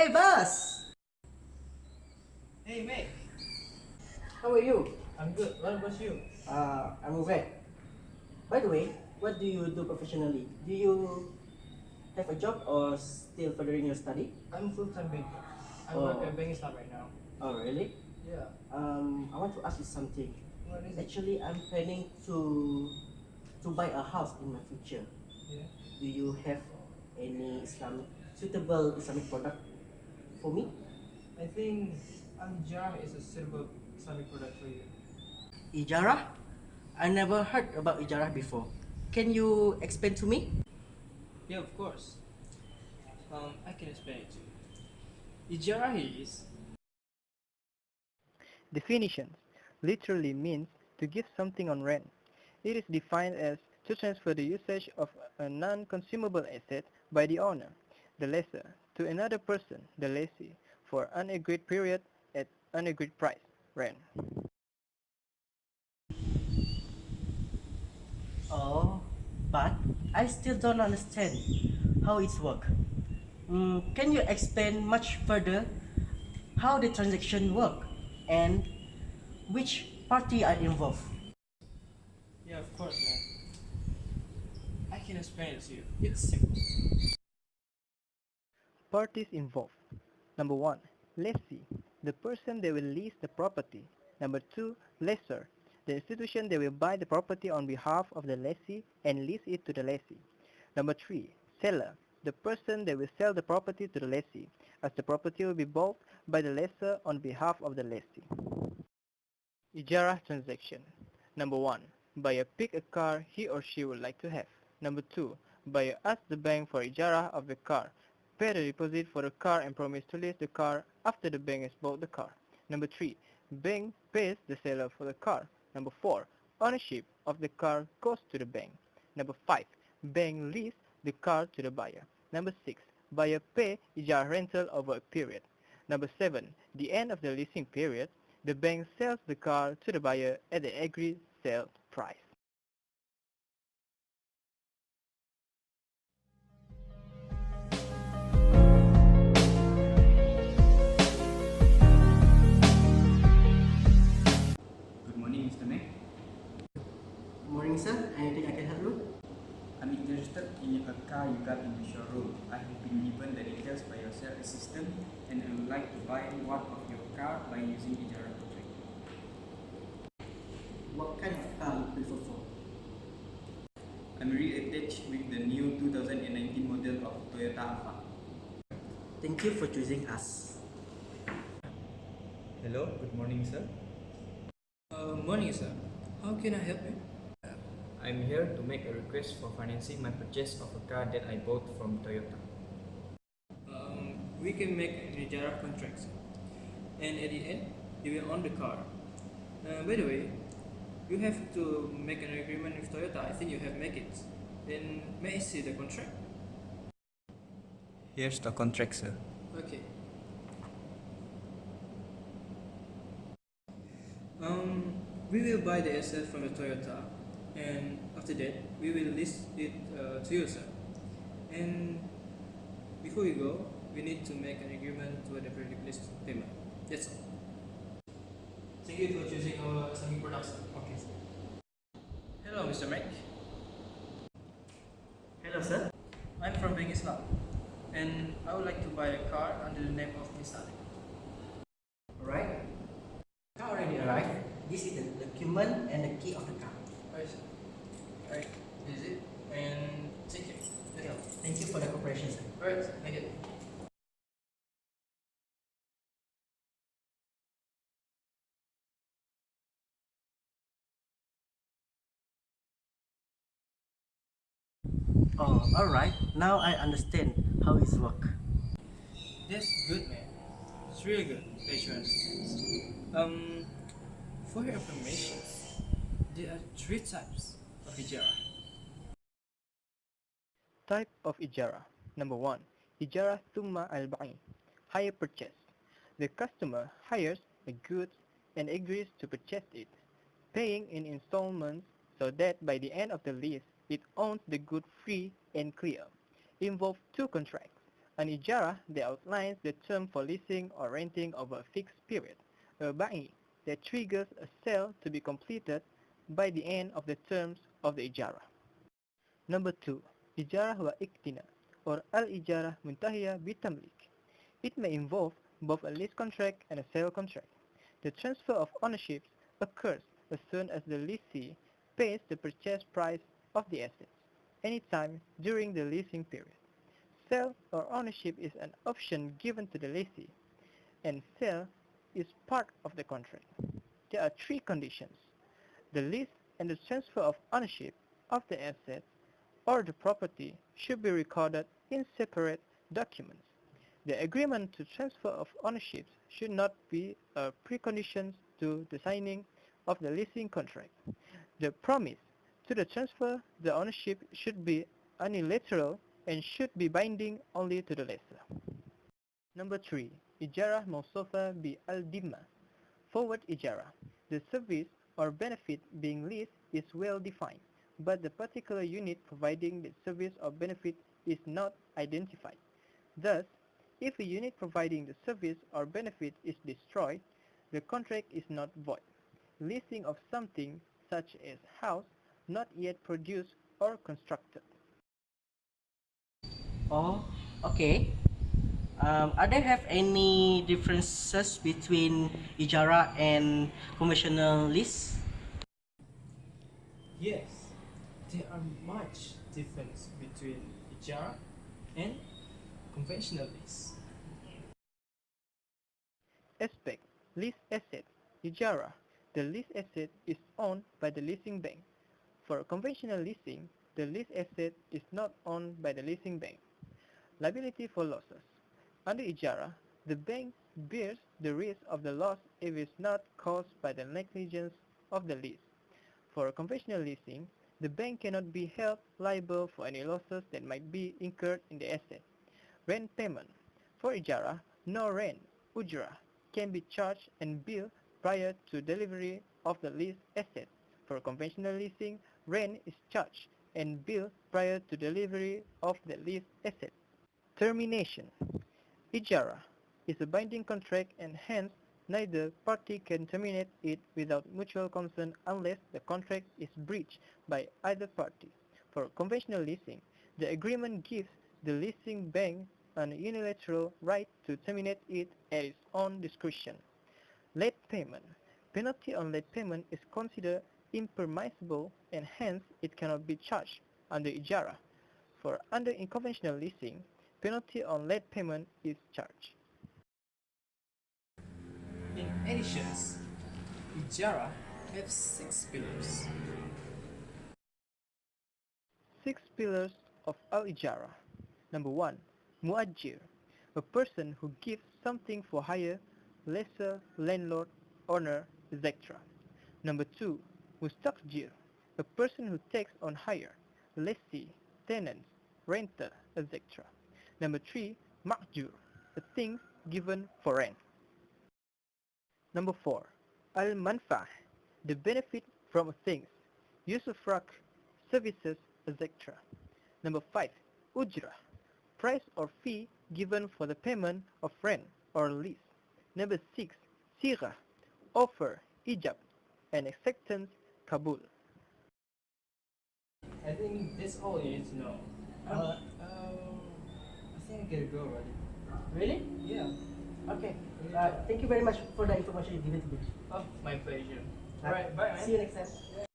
Hey, boss! Hey mate, How are you? I'm good. What about you? I'm okay. By the way, what do you do professionally? Do you have a job or still furthering your study? I'm a full-time banker. I work Oh, at banking staff right now. oh really? Yeah. I want to ask you something. What is it? Actually, I'm planning to buy a house in my future. Yeah. Do you have any suitable Islamic product for me? I think Al-Ijarah is a suitable Islamic product for you. Ijarah? I never heard about Ijarah before. Can you explain to me? Yeah, of course. I can explain it to you. Ijarah is Definitions literally means to give something on rent. It is defined as to transfer the usage of a non-consumable asset by the owner, the lessor, to another person, the lessee, for an agreed period at an agreed price, rent. Oh, but I still don't understand how it's work. Can you explain much further how the transaction work and which party are involved? yeah, of course, man. I can explain it to you. It's simple. Parties involved. Number 1. Lessee, the person that will lease the property. Number 2. Lessor, the institution that will buy the property on behalf of the lessee and lease it to the lessee. Number 3. Seller, the person that will sell the property to the lessee, as the property will be bought by the lessor on behalf of the lessee. Ijarah transaction. Number 1. Buyer pick a car he or she would like to have. Number 2. Buyer asks the bank for Ijarah of the car, pay the deposit for the car and promise to lease the car after the bank has bought the car. Number 3. Bank pays the seller for the car. Number 4. Ownership of the car goes to the bank. Number 5. Bank lease the car to the buyer. Number 6. Buyer pay Ijarah rental over a period. Number 7. The end of the leasing period, the bank sells the car to the buyer at the agreed sale price. Good morning, Mr. Mac. Good morning, sir. Anything I can help you? I'm interested in a car you got in the showroom. I have been given the details by your sales assistant and I would like to buy one of your car by using Ijarah contract. What kind of car you prefer for? I'm really attached with the new 2019 model of Toyota Alphard. Thank you for choosing us. Hello, good morning, sir. Morning, sir. How can I help you? I'm here to make a request for financing my purchase of a car that I bought from Toyota. We can make an Ijarah contract, and at the end, you will own the car. By the way, you have to make an agreement with Toyota. I think you have make it. Then may I see the contract? Here's the contract, sir. Okay. We will buy the asset from the Toyota, and after that, we will list it to you, sir. And before we go, we need to make an agreement to the credit list payment. That's all. Thank you for choosing our Islamic products. Okay, sir. Hello, Mr. Mac. Hello, sir. I'm from Bank Islam, and I would like to buy a car under the name of Miss Ali. Alright. Car already arrived. This is the document and the key of the car. Alright, sir. Alright, this is it. And take care. That's all. Thank you for the cooperation, sir. Alright, thank you. Oh, alright. Now I understand how it's work. That's good, man. It's really good that you understand. For your information, there are three types of Ijarah. Type of Ijarah. Number 1. Ijarah Thumma al-Ba'i, hire purchase. The customer hires a goods and agrees to purchase it, paying in installments so that by the end of the lease, it owns the good free and clear. Involve two contracts, An ijarah that outlines the term for leasing or renting over a fixed period. A ba'i that triggers a sale to be completed by the end of the terms of the ijarah. Number 2. Ijarah wa iktina or al-ijarah muntahiya bitamlik. It may involve both a lease contract and a sale contract. The transfer of ownership occurs as soon as the lessee pays the purchase price of the assets, anytime during the leasing period. Sale or ownership is an option given to the lessee, and sale is part of the contract. There are three conditions. The lease and the transfer of ownership of the asset or the property should be recorded in separate documents. The agreement to transfer of ownership should not be a precondition to the signing of the leasing contract. The promise to the transfer the ownership should be unilateral and should be binding only to the lessor. Number 3. Ijarah mawsufa bi al-dimma. Forward ijarah. The service or benefit being leased is well defined, but the particular unit providing the service or benefit is not identified. Thus, if a unit providing the service or benefit is destroyed, the contract is not void. Leasing of something such as house not yet produced or constructed. Oh, okay. Are there have any differences between Ijara and conventional lease? Yes, there are much difference between Ijarah and conventional lease. Aspect. Lease asset. Ijarah. The lease asset is owned by the leasing bank. For conventional leasing, the lease asset is not owned by the leasing bank. Liability for losses. Under Ijarah, the bank bears the risk of the loss if it is not caused by the negligence of the lease. For conventional leasing, the bank cannot be held liable for any losses that might be incurred in the asset. Rent payment. For Ijarah, no rent, ujrah, can be charged and billed prior to delivery of the leased asset. For conventional leasing, rent is charged and billed prior to delivery of the leased asset. Termination. Ijarah is a binding contract and hence neither party can terminate it without mutual consent unless the contract is breached by either party. For conventional leasing, the agreement gives the leasing bank an unilateral right to terminate it at its own discretion. Late payment. Penalty on late payment is considered impermissible and hence it cannot be charged under Ijarah. For under conventional leasing, penalty on late payment is charged. In addition, Ijarah have 6 pillars. 6 pillars of Al-Ijarah. Number 1. Muajir, a person who gives something for hire, lessor, landlord, owner, etc. Number 2. Mustakjir, a person who takes on hire, lessee, tenants, renter, etc. Number 3. Makjur, a thing given for rent. Number 4. Al-Manfa'ah, the benefit from things, usufruct, services, etc. Number 5. Ujrah, price or fee given for the payment of rent or lease. Number 6. Sirah, offer, ijab, and acceptance, kabul. I think that's all you need to know. I think I gotta go already. Really? Yeah. Okay. Thank you very much for the information you given to me. Oh, my pleasure. Alright, bye man. See you next time.